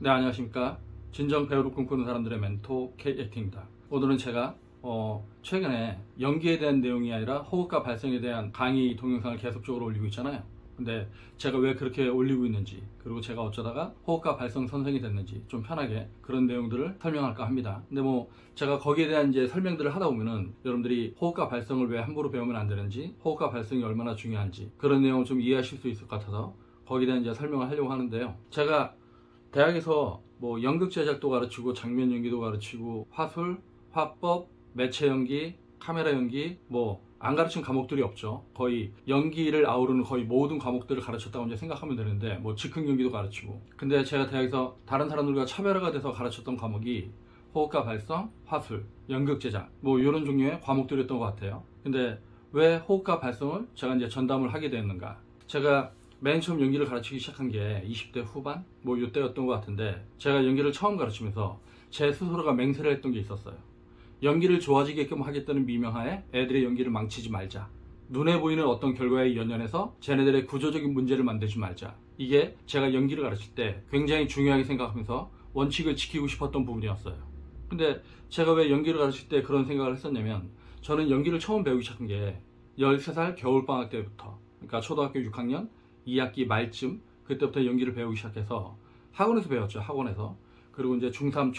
네, 안녕하십니까. 진정 배우를 꿈꾸는 사람들의 멘토 K액팅입니다. 오늘은 제가 최근에 연기에 대한 내용이 아니라 호흡과 발성에 대한 강의 동영상을 계속적으로 올리고 있잖아요. 근데 제가 왜 그렇게 올리고 있는지, 그리고 제가 어쩌다가 호흡과 발성 선생이 됐는지 좀 편하게 그런 내용들을 설명할까 합니다. 근데 제가 거기에 대한 이제 설명들을 하다 보면은 여러분들이 호흡과 발성을 왜 함부로 배우면 안 되는지, 호흡과 발성이 얼마나 중요한지 그런 내용을 좀 이해하실 수 있을 것 같아서 거기에 대한 이제 설명을 하려고 하는데요. 제가 대학에서 연극 제작도 가르치고 장면 연기도 가르치고 화술, 화법, 매체 연기, 카메라 연기 안 가르친 과목들이 없죠. 거의 연기를 아우르는 거의 모든 과목들을 가르쳤다고 이제 생각하면 되는데 즉흥 연기도 가르치고. 근데 제가 대학에서 다른 사람들과 차별화가 돼서 가르쳤던 과목이 호흡과 발성, 화술, 연극 제작 이런 종류의 과목들이었던 것 같아요. 근데 왜 호흡과 발성을 제가 이제 전담을 하게 되었는가? 제가 맨 처음 연기를 가르치기 시작한 게 20대 후반? 이때였던 것 같은데, 제가 연기를 처음 가르치면서 제 스스로가 맹세를 했던 게 있었어요. 연기를 좋아지게끔 하겠다는 미명하에 애들의 연기를 망치지 말자. 눈에 보이는 어떤 결과에 연연해서 쟤네들의 구조적인 문제를 만들지 말자. 이게 제가 연기를 가르칠 때 굉장히 중요하게 생각하면서 원칙을 지키고 싶었던 부분이었어요. 근데 제가 왜 연기를 가르칠 때 그런 생각을 했었냐면, 저는 연기를 처음 배우기 시작한 게 13살 겨울방학 때부터, 그러니까 초등학교 6학년 2학기 말쯤, 그때부터 연기를 배우기 시작해서 학원에서 배웠죠. 학원에서. 그리고 이제 중3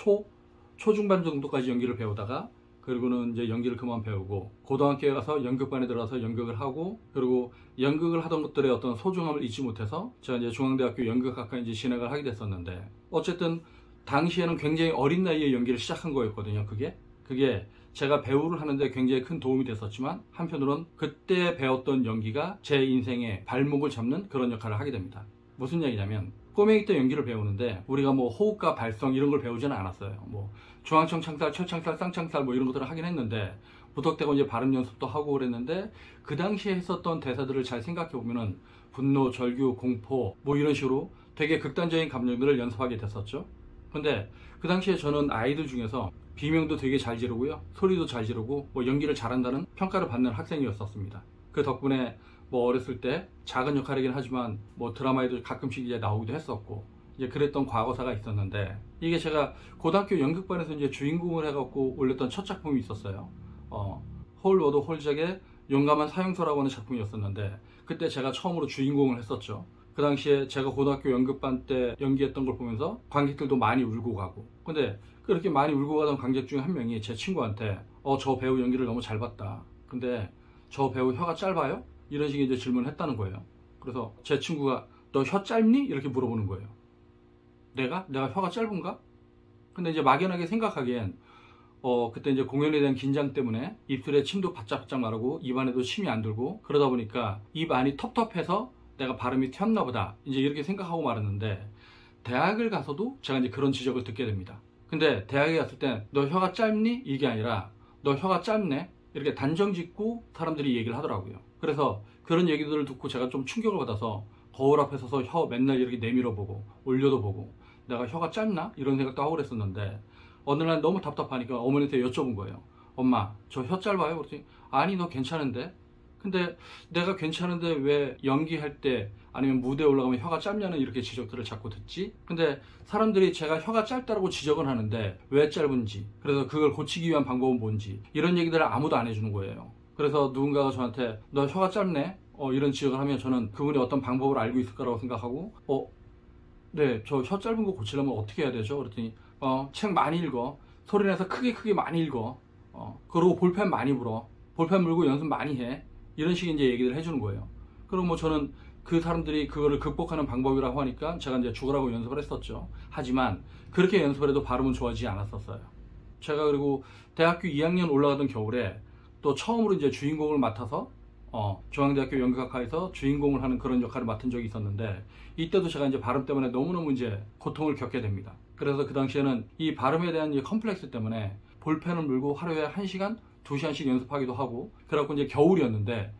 초중반 정도까지 연기를 배우다가, 그리고는 이제 연기를 그만 배우고 고등학교에 가서 연극반에 들어가서 연극을 하고, 그리고 연극을 하던 것들의 어떤 소중함을 잊지 못해서 제가 이제 중앙대학교 연극학과 이제 진학을 하게 됐었는데, 어쨌든 당시에는 굉장히 어린 나이에 연기를 시작한 거였거든요. 그게 제가 배우를 하는데 굉장히 큰 도움이 됐었지만, 한편으로는 그때 배웠던 연기가 제 인생의 발목을 잡는 그런 역할을 하게 됩니다. 무슨 얘기냐면, 꼬맹이 때 연기를 배우는데 우리가 호흡과 발성 이런 걸 배우지는 않았어요. 중앙청 창살, 철창살, 쌍창살 이런 것들을 하긴 했는데, 무턱대고 이제 발음 연습도 하고 그랬는데, 그 당시에 했었던 대사들을 잘 생각해 보면은 분노, 절규, 공포 이런 식으로 되게 극단적인 감정들을 연습하게 됐었죠. 근데 그 당시에 저는 아이들 중에서 비명도 되게 잘 지르고요, 소리도 잘 지르고 연기를 잘한다는 평가를 받는 학생이었었습니다. 그 덕분에 어렸을 때 작은 역할이긴 하지만 드라마에도 가끔씩 이제 나오기도 했었고, 이제 그랬던 과거사가 있었는데, 이게 제가 고등학교 연극반에서 이제 주인공을 해갖고 올렸던 첫 작품이 있었어요. 홀워드 홀잭의 용감한 사형서라고 하는 작품이었었는데, 그때 제가 처음으로 주인공을 했었죠. 그 당시에 제가 고등학교 연극반 때 연기했던 걸 보면서 관객들도 많이 울고 가고, 근데 그렇게 많이 울고 가던 관객 중에 한 명이 제 친구한테 저 배우 연기를 너무 잘 봤다. 근데 저 배우 혀가 짧아요? 이런 식의 이제 질문을 했다는 거예요. 그래서 제 친구가 너 혀 짧니? 이렇게 물어보는 거예요. 내가 혀가 짧은가? 근데 이제 막연하게 생각하기엔 그때 이제 공연에 대한 긴장 때문에 입술에 침도 바짝바짝 마르고 입안에도 침이 안 들고, 그러다 보니까 입 안이 텁텁해서 내가 발음이 튀었나 보다, 이제 이렇게 생각하고 말았는데, 대학을 가서도 제가 이제 그런 지적을 듣게 됩니다. 근데 대학에 갔을 때 너 혀가 짧니? 이게 아니라 너 혀가 짧네? 이렇게 단정 짓고 사람들이 얘기를 하더라고요. 그래서 그런 얘기들을 듣고 제가 좀 충격을 받아서 거울 앞에 서서 혀 맨날 이렇게 내밀어 보고 올려도 보고, 내가 혀가 짧나? 이런 생각도 하고 그랬었는데, 어느 날 너무 답답하니까 어머니한테 여쭤본 거예요. 엄마, 저 혀 짧아요? 그랬더니 아니, 너 괜찮은데? 근데 내가 괜찮은데 왜 연기할 때 아니면 무대에 올라가면 혀가 짧냐는 이렇게 지적들을 자꾸 듣지? 근데 사람들이 제가 혀가 짧다고 지적은 하는데 왜 짧은지, 그래서 그걸 고치기 위한 방법은 뭔지, 이런 얘기들을 아무도 안 해주는 거예요. 그래서 누군가가 저한테 너 혀가 짧네? 이런 지적을 하면 저는 그분이 어떤 방법을 알고 있을 거라고 생각하고, 네, 저 혀 짧은 거 고치려면 어떻게 해야 되죠? 그랬더니 책 많이 읽어, 소리내서 크게 많이 읽어, 그리고 볼펜 많이 불어, 볼펜 물고 연습 많이 해, 이런 식의 이제 얘기를 해주는 거예요. 그리고 저는 그 사람들이 그거를 극복하는 방법이라고 하니까 제가 이제 죽으라고 연습을 했었죠. 하지만 그렇게 연습을 해도 발음은 좋아지지 않았었어요. 제가 그리고 대학교 2학년 올라가던 겨울에 또 처음으로 이제 주인공을 맡아서 중앙대학교 연극학과에서 주인공을 하는 그런 역할을 맡은 적이 있었는데, 이때도 제가 이제 발음 때문에 너무너무 이제 고통을 겪게 됩니다. 그래서 그 당시에는 이 발음에 대한 이 컴플렉스 때문에 볼펜을 물고 하루에 1시간, 2시간씩 연습하기도 하고, 그래갖고 이제 겨울이었는데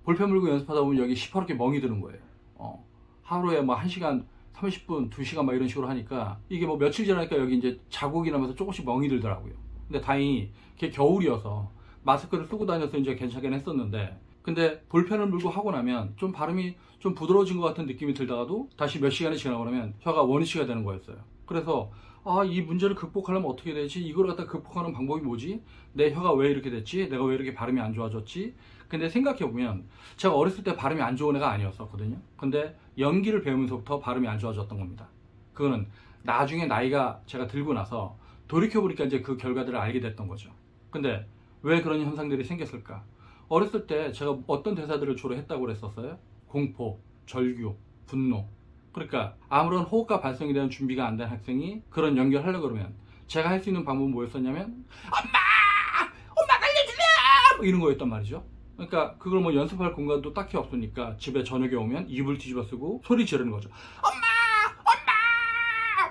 볼펜 물고 연습하다 보면 여기 시퍼렇게 멍이 드는 거예요. 하루에 1시간 30분, 2시간 이런 식으로 하니까 이게 며칠 지나니까 여기 이제 자국이 나면서 조금씩 멍이 들더라고요. 근데 다행히 그게 겨울이어서 마스크를 쓰고 다녀서 이제 괜찮긴 했었는데, 근데 볼펜을 물고 하고 나면 좀 발음이 좀 부드러워진 것 같은 느낌이 들다가도 다시 몇 시간이 지나고 나면 혀가 원위치가 되는 거였어요. 그래서 이 문제를 극복하려면 어떻게 되지? 이걸 갖다 극복하는 방법이 뭐지? 내 혀가 왜 이렇게 됐지? 내가 왜 이렇게 발음이 안 좋아졌지? 근데 생각해보면 제가 어렸을 때 발음이 안 좋은 애가 아니었었거든요. 근데 연기를 배우면서부터 발음이 안 좋아졌던 겁니다. 그거는 나중에 나이가 제가 들고 나서 돌이켜보니까 이제 그 결과들을 알게 됐던 거죠. 근데 왜 그런 현상들이 생겼을까? 어렸을 때 제가 어떤 대사들을 주로 했다고 그랬었어요? 공포, 절규, 분노. 그러니까 아무런 호흡과 발성에 대한 준비가 안 된 학생이 그런 연기를 하려고 그러면 제가 할 수 있는 방법은 뭐였었냐면 엄마 살려주세요! 뭐 이런 거였단 말이죠. 그러니까 그걸 뭐 연습할 공간도 딱히 없으니까 집에 저녁에 오면 이불 뒤집어 쓰고 소리 지르는 거죠. 엄마!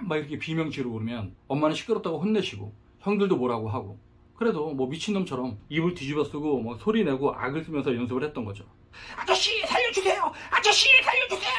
막 이렇게 비명 지르고 그러면 엄마는 시끄럽다고 혼내시고 형들도 뭐라고 하고 그래도 뭐 미친놈처럼 이불 뒤집어 쓰고 뭐 소리 내고 악을 쓰면서 연습을 했던 거죠. 아저씨 살려주세요! 아저씨 살려주세요!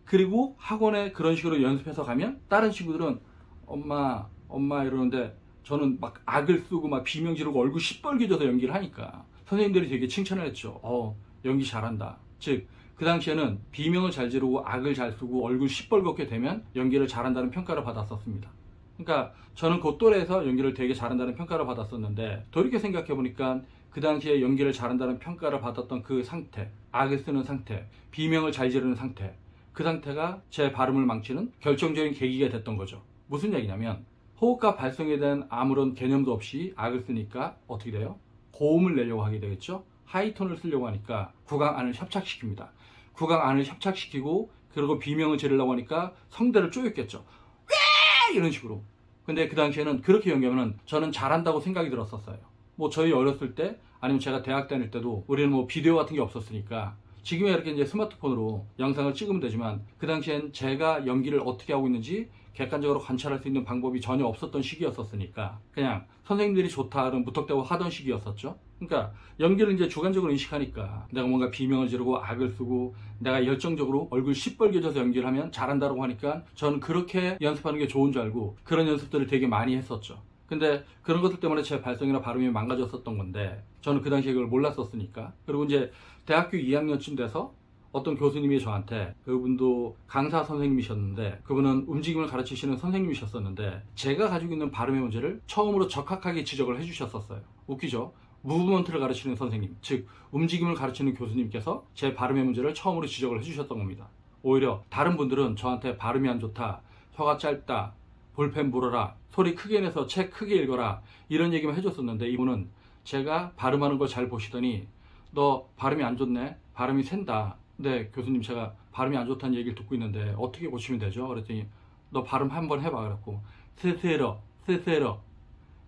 그리고 학원에 그런 식으로 연습해서 가면 다른 친구들은 엄마 이러는데 저는 막 악을 쓰고 막 비명 지르고 얼굴 시뻘개져서 연기를 하니까 선생님들이 되게 칭찬을 했죠. 연기 잘한다. 즉 그 당시에는 비명을 잘 지르고 악을 잘 쓰고 얼굴 시뻘겋게 되면 연기를 잘한다는 평가를 받았었습니다. 그러니까 저는 그 또래에서 연기를 되게 잘한다는 평가를 받았었는데 돌이켜 생각해보니까 그 당시에 연기를 잘한다는 평가를 받았던 그 상태, 악을 쓰는 상태, 비명을 잘 지르는 상태, 그 상태가 제 발음을 망치는 결정적인 계기가 됐던 거죠. 무슨 얘기냐면 호흡과 발성에 대한 아무런 개념도 없이 악을 쓰니까 어떻게 돼요? 고음을 내려고 하게 되겠죠. 하이톤을 쓰려고 하니까 구강 안을 협착시킵니다. 구강 안을 협착시키고 그리고 비명을 지르려고 하니까 성대를 쪼였겠죠. 왜! 이런 식으로. 근데 그 당시에는 그렇게 연기하면 저는 잘한다고 생각이 들었었어요. 뭐 저희 어렸을 때 아니면 제가 대학 다닐 때도 우리는 뭐 비디오 같은 게 없었으니까 지금에 이렇게 이제 스마트폰으로 영상을 찍으면 되지만 그 당시엔 제가 연기를 어떻게 하고 있는지 객관적으로 관찰할 수 있는 방법이 전혀 없었던 시기였었으니까 그냥 선생님들이 좋다는 무턱대고 하던 시기였었죠. 그러니까 연기를 이제 주관적으로 인식하니까 내가 뭔가 비명을 지르고 악을 쓰고 내가 열정적으로 얼굴 시뻘개져서 연기를 하면 잘한다고 하니까 저는 그렇게 연습하는 게 좋은 줄 알고 그런 연습들을 되게 많이 했었죠. 근데 그런 것들 때문에 제 발성이나 발음이 망가졌었던 건데 저는 그 당시에 그걸 몰랐었으니까. 그리고 이제 대학교 2학년쯤 돼서 어떤 교수님이 저한테, 그분도 강사 선생님이셨는데 그분은 움직임을 가르치시는 선생님이셨었는데 제가 가지고 있는 발음의 문제를 처음으로 적확하게 지적을 해주셨었어요. 웃기죠? 무브먼트를 가르치는 선생님, 즉 움직임을 가르치는 교수님께서 제 발음의 문제를 처음으로 지적을 해주셨던 겁니다. 오히려 다른 분들은 저한테 발음이 안 좋다, 혀가 짧다, 볼펜 물어라, 소리 크게 내서 책 크게 읽어라, 이런 얘기만 해줬었는데 이분은 제가 발음하는 걸 잘 보시더니 너 발음이 안 좋네, 발음이 샌다. 네, 교수님 제가 발음이 안 좋다는 얘기를 듣고 있는데 어떻게 고치면 되죠? 그랬더니 너 발음 한번 해봐. 그랬고 스스러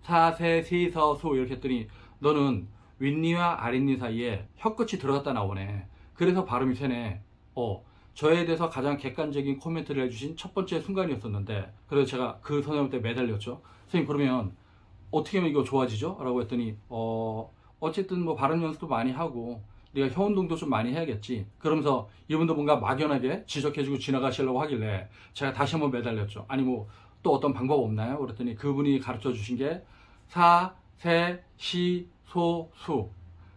사세시서수 이렇게 했더니 너는 윗니와 아랫니 사이에 혀끝이 들어갔다 나오네. 그래서 발음이 세네. 저에 대해서 가장 객관적인 코멘트를 해주신 첫 번째 순간이었었는데 그래서 제가 그 선생님한테 매달렸죠. 선생님 그러면 어떻게 하면 이거 좋아지죠? 라고 했더니 어쨌든 뭐 발음 연습도 많이 하고 네가 혀 운동도 좀 많이 해야겠지. 그러면서 이분도 뭔가 막연하게 지적해주고 지나가시려고 하길래 제가 다시 한번 매달렸죠. 아니 뭐 또 어떤 방법 없나요? 그랬더니 그분이 가르쳐 주신 게 사, 세, 시, 소, 수.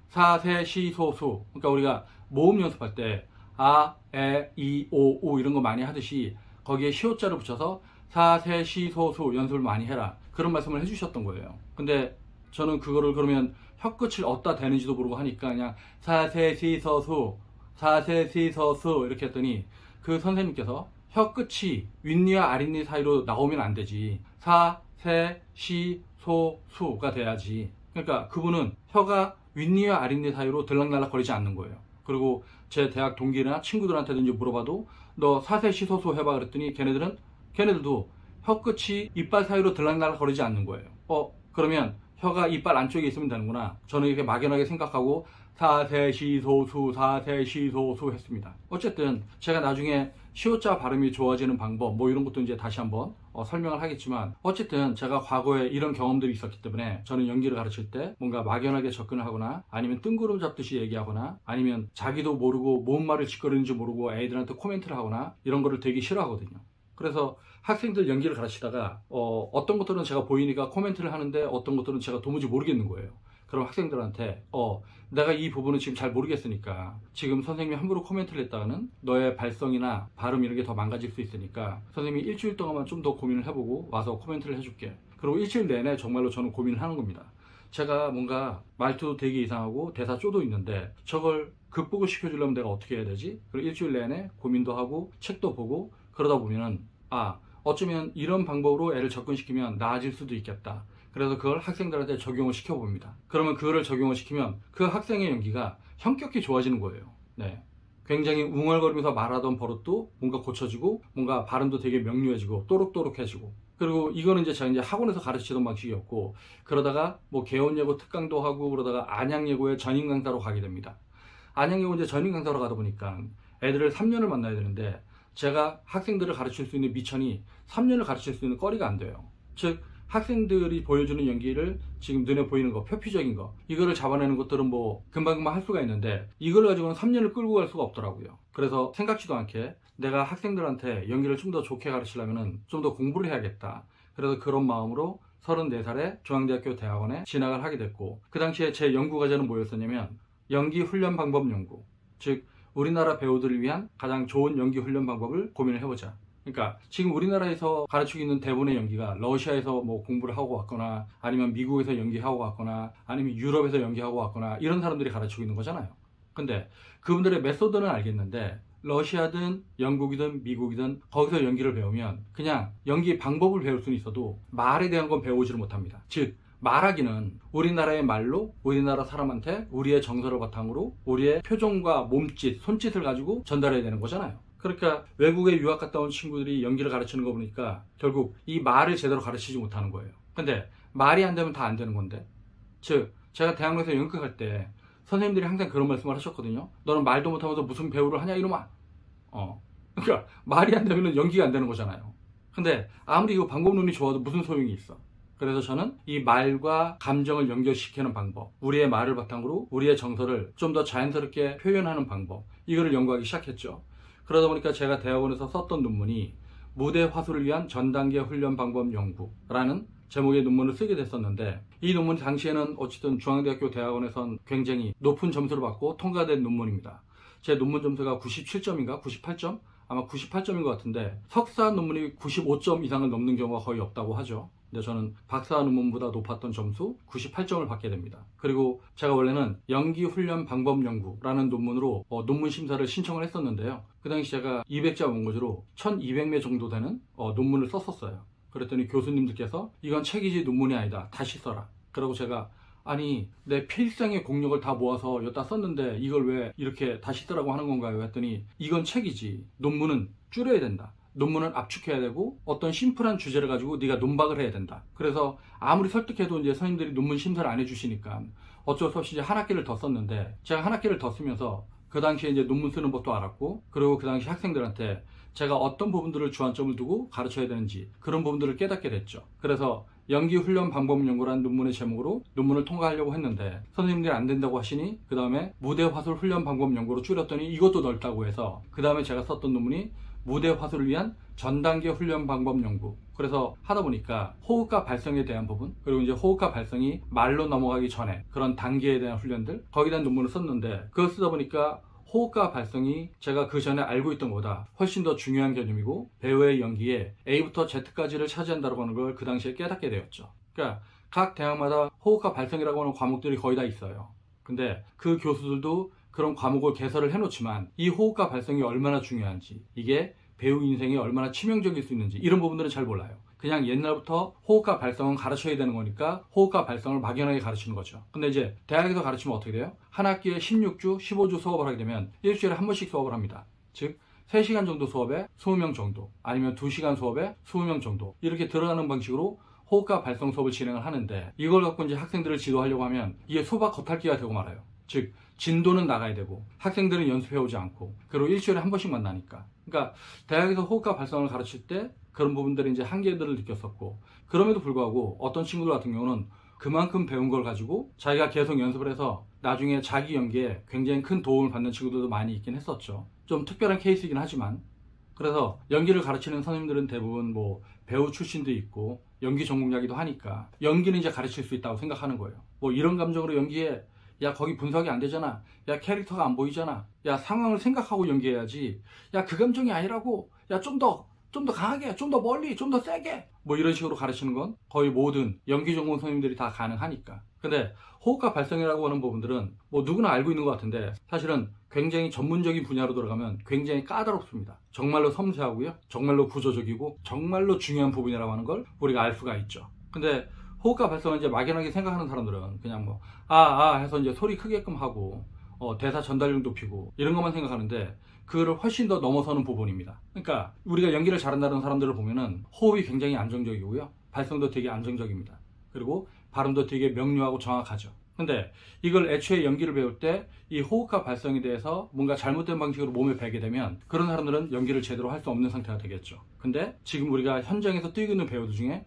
사, 세, 시, 소, 수. 그러니까 우리가 모음 연습할 때 아, 에, 이, 오, 우 이런 거 많이 하듯이 거기에 시옷자를 붙여서 사, 세, 시, 소, 수 연습을 많이 해라. 그런 말씀을 해주셨던 거예요. 근데 저는 그거를 그러면 혀끝을 어디다 대는지도 모르고 하니까 그냥 사세시서수 사세시서수 이렇게 했더니 그 선생님께서 혀끝이 윗니와 아랫니 사이로 나오면 안 되지, 사세시소수가 돼야지. 그러니까 그분은 혀가 윗니와 아랫니 사이로 들락날락 거리지 않는 거예요. 그리고 제 대학 동기나 친구들한테든지 물어봐도 너 사세시소수 해봐 그랬더니 걔네들도 혀끝이 이빨 사이로 들락날락 거리지 않는 거예요. 그러면 혀가 이빨 안쪽에 있으면 되는구나. 저는 이렇게 막연하게 생각하고 사세시소수 했습니다. 어쨌든 제가 나중에 시옷자 발음이 좋아지는 방법 뭐 이런 것도 이제 다시 한번 설명을 하겠지만 어쨌든 제가 과거에 이런 경험들이 있었기 때문에 저는 연기를 가르칠 때 뭔가 막연하게 접근을 하거나 아니면 뜬구름 잡듯이 얘기하거나 아니면 자기도 모르고 뭔 말을 짓거리는지 모르고 애들한테 코멘트를 하거나 이런 거를 되게 싫어하거든요. 그래서 학생들 연기를 가르치다가 어떤 것들은 제가 보이니까 코멘트를 하는데 어떤 것들은 제가 도무지 모르겠는 거예요. 그럼 학생들한테 내가 이 부분은 지금 잘 모르겠으니까 지금 선생님이 함부로 코멘트를 했다가는 너의 발성이나 발음 이런 게 더 망가질 수 있으니까 선생님이 일주일 동안만 좀 더 고민을 해보고 와서 코멘트를 해줄게. 그리고 일주일 내내 정말로 저는 고민을 하는 겁니다. 제가 뭔가 말투도 되게 이상하고 대사 쪼도 있는데 저걸 극복을 시켜주려면 내가 어떻게 해야 되지? 그리고 일주일 내내 고민도 하고 책도 보고 그러다 보면은 어쩌면 이런 방법으로 애를 접근시키면 나아질 수도 있겠다. 그래서 그걸 학생들한테 적용을 시켜봅니다. 그러면 그거를 적용을 시키면 그 학생의 연기가 현격히 좋아지는 거예요. 네. 굉장히 웅얼거리면서 말하던 버릇도 뭔가 고쳐지고 뭔가 발음도 되게 명료해지고 또록또록해지고 그리고 이거는 제가 이제 학원에서 가르치던 방식이었고 그러다가 뭐 개원예고 특강도 하고 그러다가 안양예고의 전임 강사로 가게 됩니다. 안양예고 이제 전임 강사로 가다 보니까 애들을 3년을 만나야 되는데 제가 학생들을 가르칠 수 있는 미천이 3년을 가르칠 수 있는 거리가 안 돼요. 즉 학생들이 보여주는 연기를 지금 눈에 보이는 거, 표피적인 거 이거를 잡아내는 것들은 뭐 금방금방 할 수가 있는데 이걸 가지고는 3년을 끌고 갈 수가 없더라고요. 그래서 생각지도 않게 내가 학생들한테 연기를 좀 더 좋게 가르치려면 좀 더 공부를 해야겠다. 그래서 그런 마음으로 34살에 중앙대학교 대학원에 진학을 하게 됐고 그 당시에 제 연구 과제는 뭐였었냐면 연기 훈련 방법 연구, 즉 우리나라 배우들을 위한 가장 좋은 연기 훈련 방법을 고민을 해보자. 그러니까 지금 우리나라에서 가르치고 있는 대부분의 연기가 러시아에서 뭐 공부를 하고 왔거나 아니면 미국에서 연기하고 왔거나 아니면 유럽에서 연기하고 왔거나 이런 사람들이 가르치고 있는 거잖아요. 근데 그분들의 메소드는 알겠는데 러시아든 영국이든 미국이든 거기서 연기를 배우면 그냥 연기 방법을 배울 수는 있어도 말에 대한 건 배우지를 못합니다. 즉 말하기는 우리나라의 말로 우리나라 사람한테 우리의 정서를 바탕으로 우리의 표정과 몸짓, 손짓을 가지고 전달해야 되는 거잖아요. 그러니까 외국에 유학 갔다 온 친구들이 연기를 가르치는 거 보니까 결국 이 말을 제대로 가르치지 못하는 거예요. 근데 말이 안 되면 다 안 되는 건데 즉 제가 대학로에서 연극할 때 선생님들이 항상 그런 말씀을 하셨거든요. 너는 말도 못하면서 무슨 배우를 하냐 이놈아. 그러니까 말이 안 되면 연기가 안 되는 거잖아요. 근데 아무리 이거 방법론이 좋아도 무슨 소용이 있어. 그래서 저는 이 말과 감정을 연결시키는 방법, 우리의 말을 바탕으로 우리의 정서를 좀 더 자연스럽게 표현하는 방법, 이거를 연구하기 시작했죠. 그러다 보니까 제가 대학원에서 썼던 논문이 무대 화술을 위한 전단계 훈련 방법 연구라는 제목의 논문을 쓰게 됐었는데 이 논문 당시에는 어쨌든 중앙대학교 대학원에선 굉장히 높은 점수를 받고 통과된 논문입니다. 제 논문 점수가 97점인가 98점? 아마 98점인 것 같은데 석사 논문이 95점 이상을 넘는 경우가 거의 없다고 하죠. 근데 저는 박사 논문보다 높았던 점수 98점을 받게 됩니다. 그리고 제가 원래는 연기 훈련 방법 연구라는 논문으로 논문 심사를 신청을 했었는데요. 그 당시 제가 200자 원고지로 1200매 정도 되는 논문을 썼었어요. 그랬더니 교수님들께서 이건 책이지 논문이 아니다. 다시 써라. 그러고 제가 아니 내 필생의 공력을 다 모아서 여기다 썼는데 이걸 왜 이렇게 다시 쓰라고 하는 건가요? 했더니 이건 책이지. 논문은 줄여야 된다. 논문을 압축해야 되고 어떤 심플한 주제를 가지고 네가 논박을 해야 된다. 그래서 아무리 설득해도 이제 선생님들이 논문 심사를 안 해주시니까 어쩔 수 없이 이제 한 학기를 더 썼는데 제가 한 학기를 더 쓰면서 그 당시에 이제 논문 쓰는 법도 알았고 그리고 그 당시 학생들한테 제가 어떤 부분들을 주안점을 두고 가르쳐야 되는지 그런 부분들을 깨닫게 됐죠. 그래서 연기 훈련 방법 연구라는 논문의 제목으로 논문을 통과하려고 했는데 선생님들이 안 된다고 하시니 그 다음에 무대 화술 훈련 방법 연구로 줄였더니 이것도 넓다고 해서 그 다음에 제가 썼던 논문이 무대 화술을 위한 전단계 훈련 방법 연구. 그래서 하다 보니까 호흡과 발성에 대한 부분 그리고 이제 호흡과 발성이 말로 넘어가기 전에 그런 단계에 대한 훈련들 거기에 대한 논문을 썼는데 그걸 쓰다 보니까 호흡과 발성이 제가 그 전에 알고 있던 것보다 훨씬 더 중요한 개념이고 배우의 연기에 A부터 Z까지를 차지한다고 하는 걸 그 당시에 깨닫게 되었죠. 그러니까 각 대학마다 호흡과 발성이라고 하는 과목들이 거의 다 있어요. 근데 그 교수들도 그런 과목을 개설을 해놓지만 이 호흡과 발성이 얼마나 중요한지 이게 배우 인생에 얼마나 치명적일 수 있는지 이런 부분들은 잘 몰라요. 그냥 옛날부터 호흡과 발성은 가르쳐야 되는 거니까 호흡과 발성을 막연하게 가르치는 거죠. 근데 이제 대학에서 가르치면 어떻게 돼요? 한 학기에 16주, 15주 수업을 하게 되면 일주일에 한 번씩 수업을 합니다. 즉 3시간 정도 수업에 20명 정도 아니면 2시간 수업에 20명 정도 이렇게 들어가는 방식으로 호흡과 발성 수업을 진행을 하는데 이걸 갖고 이제 학생들을 지도하려고 하면 이게 수박 겉핥기가 되고 말아요. 즉 진도는 나가야 되고 학생들은 연습해오지 않고 그리고 일주일에 한 번씩 만나니까 그러니까 대학에서 호흡과 발성을 가르칠 때 그런 부분들이 이제 한계들을 느꼈었고 그럼에도 불구하고 어떤 친구들 같은 경우는 그만큼 배운 걸 가지고 자기가 계속 연습을 해서 나중에 자기 연기에 굉장히 큰 도움을 받는 친구들도 많이 있긴 했었죠. 좀 특별한 케이스이긴 하지만 그래서 연기를 가르치는 선생님들은 대부분 뭐 배우 출신도 있고 연기 전공자기도 하니까 연기는 이제 가르칠 수 있다고 생각하는 거예요. 뭐 이런 감정으로 연기해. 야, 거기 분석이 안 되잖아. 야, 캐릭터가 안 보이잖아. 야, 상황을 생각하고 연기해야지. 야, 그 감정이 아니라고. 야, 좀 더 강하게, 좀 더 멀리, 좀 더 세게. 뭐 이런 식으로 가르치는 건 거의 모든 연기 전공 선생님들이 다 가능하니까. 근데 호흡과 발성이라고 하는 부분들은 뭐 누구나 알고 있는 것 같은데 사실은 굉장히 전문적인 분야로 들어가면 굉장히 까다롭습니다. 정말로 섬세하고요. 정말로 구조적이고 정말로 중요한 부분이라고 하는 걸 우리가 알 수가 있죠. 근데 호흡과 발성을 이제 막연하게 생각하는 사람들은 그냥 뭐 해서 이제 소리 크게끔 하고 대사 전달력 높이고 이런 것만 생각하는데 그거를 훨씬 더 넘어서는 부분입니다. 그러니까 우리가 연기를 잘한다는 사람들을 보면은 호흡이 굉장히 안정적이고요. 발성도 되게 안정적입니다. 그리고 발음도 되게 명료하고 정확하죠. 근데 이걸 애초에 연기를 배울 때 이 호흡과 발성에 대해서 뭔가 잘못된 방식으로 몸에 배게 되면 그런 사람들은 연기를 제대로 할 수 없는 상태가 되겠죠. 근데 지금 우리가 현장에서 뛰고 있는 배우들 중에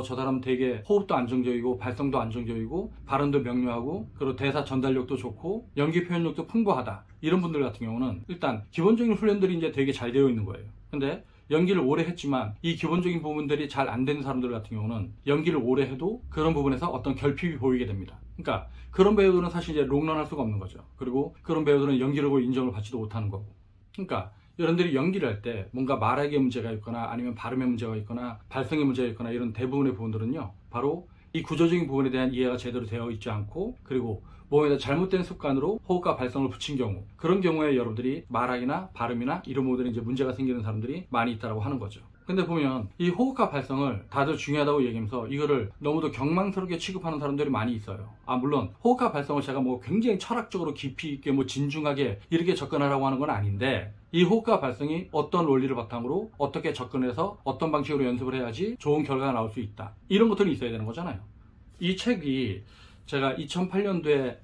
저 사람 되게 호흡도 안정적이고 발성도 안정적이고 발음도 명료하고 그리고 대사 전달력도 좋고 연기 표현력도 풍부하다. 이런 분들 같은 경우는 일단 기본적인 훈련들이 이제 되게 잘 되어 있는 거예요. 근데 연기를 오래 했지만 이 기본적인 부분들이 잘 안 되는 사람들 같은 경우는 연기를 오래 해도 그런 부분에서 어떤 결핍이 보이게 됩니다. 그러니까 그런 배우들은 사실 이제 롱런할 수가 없는 거죠. 그리고 그런 배우들은 연기력으로 인정을 받지도 못하는 거고. 그러니까 여러분들이 연기를 할 때 뭔가 말하기에 문제가 있거나 아니면 발음에 문제가 있거나 발성에 문제가 있거나 이런 대부분의 부분들은요, 바로 이 구조적인 부분에 대한 이해가 제대로 되어 있지 않고 그리고 몸에다 잘못된 습관으로 호흡과 발성을 붙인 경우, 그런 경우에 여러분들이 말하기나 발음이나 이런 부분들이 이제 문제가 생기는 사람들이 많이 있다고 하는 거죠. 근데 보면 이 호흡과 발성을 다들 중요하다고 얘기하면서 이거를 너무도 경망스럽게 취급하는 사람들이 많이 있어요. 물론 호흡과 발성을 제가 뭐 굉장히 철학적으로 깊이 있게 뭐 진중하게 이렇게 접근하라고 하는 건 아닌데, 이 호흡과 발성이 어떤 원리를 바탕으로 어떻게 접근해서 어떤 방식으로 연습을 해야지 좋은 결과가 나올 수 있다, 이런 것들이 있어야 되는 거잖아요. 이 책이 제가 2008년도에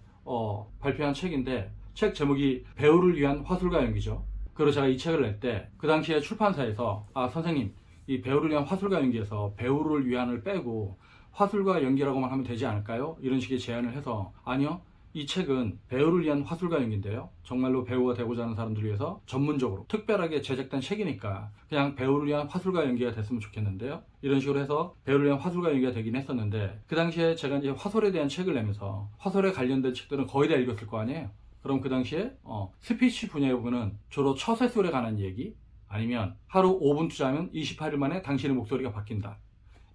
발표한 책인데, 책 제목이 배우를 위한 화술과 연기죠. 그리고 제가 이 책을 낼 때 그 당시에 출판사에서 선생님, 이 배우를 위한 화술과 연기에서 배우를 위한을 빼고 화술과 연기라고만 하면 되지 않을까요? 이런 식의 제안을 해서, 아니요, 이 책은 배우를 위한 화술과 연기인데요, 정말로 배우가 되고자 하는 사람들을 위해서 전문적으로 특별하게 제작된 책이니까 그냥 배우를 위한 화술과 연기가 됐으면 좋겠는데요, 이런 식으로 해서 배우를 위한 화술과 연기가 되긴 했었는데, 그 당시에 제가 이제 화술에 대한 책을 내면서 화술에 관련된 책들은 거의 다 읽었을 거 아니에요. 그럼 그 당시에 스피치 분야에 보면은 주로 처세술에 관한 얘기, 아니면 하루 5분 투자하면 28일 만에 당신의 목소리가 바뀐다,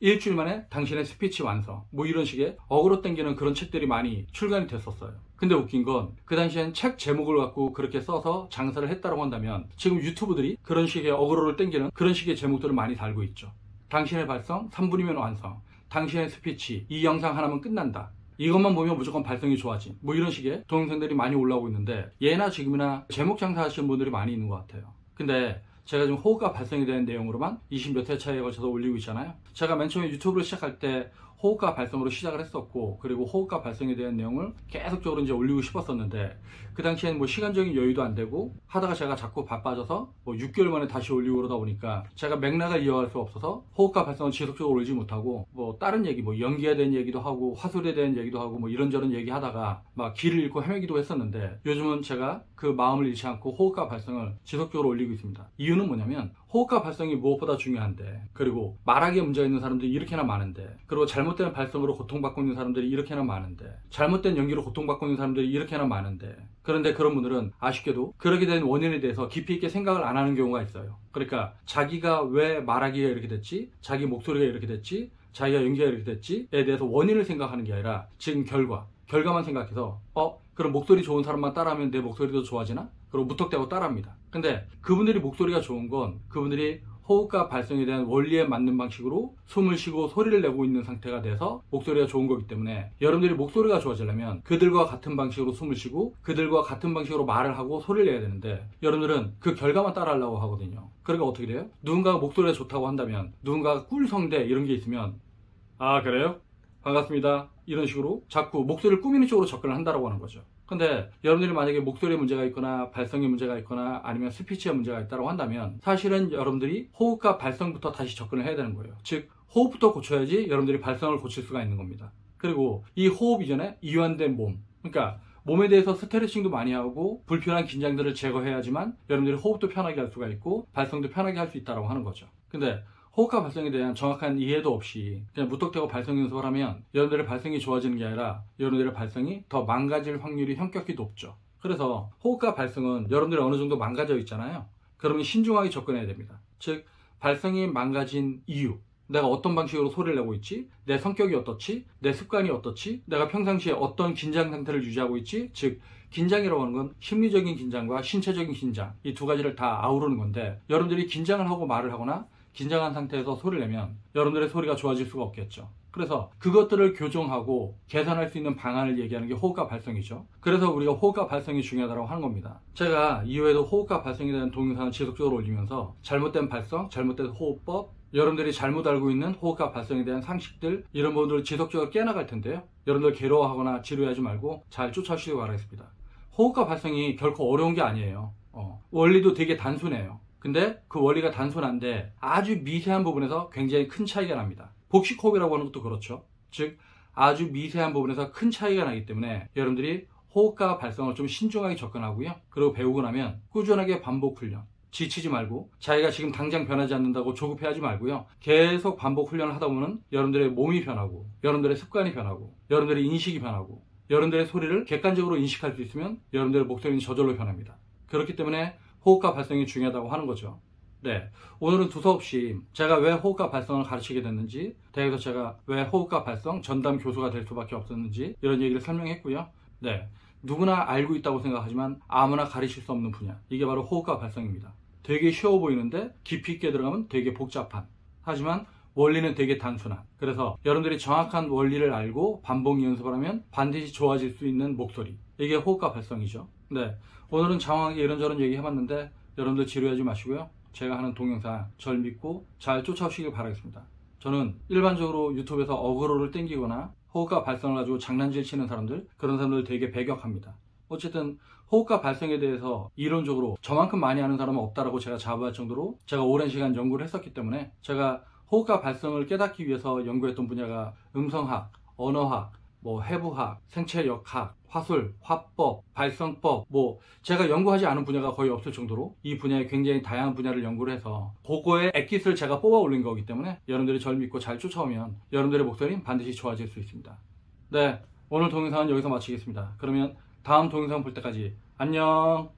일주일 만에 당신의 스피치 완성, 뭐 이런 식의 어그로 땡기는 그런 책들이 많이 출간이 됐었어요. 근데 웃긴 건 그 당시엔 책 제목을 갖고 그렇게 써서 장사를 했다고 한다면 지금 유튜브들이 그런 식의 어그로를 땡기는 그런 식의 제목들을 많이 달고 있죠. 당신의 발성 3분이면 완성, 당신의 스피치 이 영상 하나면 끝난다, 이것만 보면 무조건 발성이 좋아진, 뭐 이런 식의 동영상들이 많이 올라오고 있는데, 예나 지금이나 제목 장사하시는 분들이 많이 있는 것 같아요. 근데 제가 지금 호흡과 발성에 대한 내용으로만 20몇 회 차에 걸쳐서 올리고 있잖아요. 제가 맨 처음에 유튜브를 시작할 때 호흡과 발성으로 시작을 했었고, 그리고 호흡과 발성에 대한 내용을 계속적으로 이제 올리고 싶었었는데, 그 당시에는 뭐 시간적인 여유도 안 되고 하다가 제가 자꾸 바빠져서 뭐 6개월 만에 다시 올리고 그러다 보니까 제가 맥락을 이어갈 수 없어서 호흡과 발성을 지속적으로 올리지 못하고, 뭐 다른 얘기, 뭐 연기에 대한 얘기도 하고 화술에 대한 얘기도 하고 뭐 이런저런 얘기 하다가 막 길을 잃고 헤매기도 했었는데, 요즘은 제가 그 마음을 잃지 않고 호흡과 발성을 지속적으로 올리고 있습니다. 이유는 뭐냐면 호흡과 발성이 무엇보다 중요한데, 그리고 말하기에 문제가 있는 사람들이 이렇게나 많은데, 그리고 잘못된 발성으로 고통받고 있는 사람들이 이렇게나 많은데, 잘못된 연기로 고통받고 있는 사람들이 이렇게나 많은데, 그런데 그런 분들은 아쉽게도 그렇게 된 원인에 대해서 깊이 있게 생각을 안 하는 경우가 있어요. 그러니까 자기가 왜 말하기가 이렇게 됐지, 자기 목소리가 이렇게 됐지, 자기가 연기가 이렇게 됐지에 대해서 원인을 생각하는 게 아니라 지금 결과만 생각해서 그럼 목소리 좋은 사람만 따라하면 내 목소리도 좋아지나? 그리고 무턱대고 따라합니다. 근데 그분들이 목소리가 좋은 건 그분들이 호흡과 발성에 대한 원리에 맞는 방식으로 숨을 쉬고 소리를 내고 있는 상태가 돼서 목소리가 좋은 거기 때문에, 여러분들이 목소리가 좋아지려면 그들과 같은 방식으로 숨을 쉬고 그들과 같은 방식으로 말을 하고 소리를 내야 되는데, 여러분들은 그 결과만 따라하려고 하거든요. 그러니까 어떻게 돼요? 누군가가 목소리가 좋다고 한다면, 누군가가 꿀성대 이런 게 있으면 그래요? 반갑습니다, 이런 식으로 자꾸 목소리를 꾸미는 쪽으로 접근을 한다고 하는 거죠. 근데 여러분들이 만약에 목소리에 문제가 있거나 발성에 문제가 있거나 아니면 스피치에 문제가 있다고 한다면, 사실은 여러분들이 호흡과 발성부터 다시 접근을 해야 되는 거예요. 즉 호흡부터 고쳐야지 여러분들이 발성을 고칠 수가 있는 겁니다. 그리고 이 호흡 이전에 이완된 몸, 그러니까 몸에 대해서 스트레칭도 많이 하고 불필요한 긴장들을 제거해야지만 여러분들이 호흡도 편하게 할 수가 있고 발성도 편하게 할 수 있다고 하는 거죠. 근데 호흡과 발성에 대한 정확한 이해도 없이 그냥 무턱대고 발성 연습을 하면 여러분들의 발성이 좋아지는 게 아니라 여러분들의 발성이 더 망가질 확률이 현격히 높죠. 그래서 호흡과 발성은 여러분들이 어느 정도 망가져 있잖아요. 그러면 신중하게 접근해야 됩니다. 즉 발성이 망가진 이유, 내가 어떤 방식으로 소리를 내고 있지, 내 성격이 어떻지, 내 습관이 어떻지, 내가 평상시에 어떤 긴장 상태를 유지하고 있지. 즉 긴장이라고 하는 건 심리적인 긴장과 신체적인 긴장, 이 두 가지를 다 아우르는 건데, 여러분들이 긴장을 하고 말을 하거나 긴장한 상태에서 소리를 내면 여러분들의 소리가 좋아질 수가 없겠죠. 그래서 그것들을 교정하고 개선할 수 있는 방안을 얘기하는 게 호흡과 발성이죠. 그래서 우리가 호흡과 발성이 중요하다고 하는 겁니다. 제가 이후에도 호흡과 발성에 대한 동영상을 지속적으로 올리면서 잘못된 발성, 잘못된 호흡법, 여러분들이 잘못 알고 있는 호흡과 발성에 대한 상식들, 이런 부분들을 지속적으로 깨나갈 텐데요. 여러분들 괴로워하거나 지루해하지 말고 잘 쫓아주시기 바라겠습니다. 호흡과 발성이 결코 어려운 게 아니에요. 원리도 되게 단순해요. 근데 그 원리가 단순한데 아주 미세한 부분에서 굉장히 큰 차이가 납니다. 복식호흡이라고 하는 것도 그렇죠. 즉 아주 미세한 부분에서 큰 차이가 나기 때문에 여러분들이 호흡과 발성을 좀 신중하게 접근하고요. 그리고 배우고 나면 꾸준하게 반복 훈련, 지치지 말고 자기가 지금 당장 변하지 않는다고 조급해하지 말고요. 계속 반복 훈련을 하다 보면 여러분들의 몸이 변하고 여러분들의 습관이 변하고 여러분들의 인식이 변하고 여러분들의 소리를 객관적으로 인식할 수 있으면 여러분들의 목소리는 저절로 변합니다. 그렇기 때문에 호흡과 발성이 중요하다고 하는 거죠. 네, 오늘은 두서없이 제가 왜 호흡과 발성을 가르치게 됐는지, 대학에서 제가 왜 호흡과 발성 전담 교수가 될 수밖에 없었는지 이런 얘기를 설명했고요. 네, 누구나 알고 있다고 생각하지만 아무나 가르칠 수 없는 분야, 이게 바로 호흡과 발성입니다. 되게 쉬워 보이는데 깊이 있게 들어가면 되게 복잡한, 하지만 원리는 되게 단순한, 그래서 여러분들이 정확한 원리를 알고 반복 연습을 하면 반드시 좋아질 수 있는 목소리, 이게 호흡과 발성이죠. 네, 오늘은 장황하게 이런저런 얘기 해봤는데 여러분들 지루하지 마시고요. 제가 하는 동영상 절 믿고 잘 쫓아오시길 바라겠습니다. 저는 일반적으로 유튜브에서 어그로를 땡기거나 호흡과 발성을 가지고 장난질 치는 사람들, 그런 사람들 되게 배격합니다. 어쨌든 호흡과 발성에 대해서 이론적으로 저만큼 많이 아는 사람은 없다라고 제가 자부할 정도로 제가 오랜 시간 연구를 했었기 때문에, 제가 호흡과 발성을 깨닫기 위해서 연구했던 분야가 음성학, 언어학, 해부학, 생체역학, 화술, 화법, 발성법, 제가 연구하지 않은 분야가 거의 없을 정도로 이 분야에 굉장히 다양한 분야를 연구를 해서 그거의 엑깃을 제가 뽑아 올린 거기 때문에 여러분들이 저를 믿고 잘 쫓아오면 여러분들의 목소리는 반드시 좋아질 수 있습니다. 네, 오늘 동영상은 여기서 마치겠습니다. 그러면 다음 동영상 볼 때까지 안녕.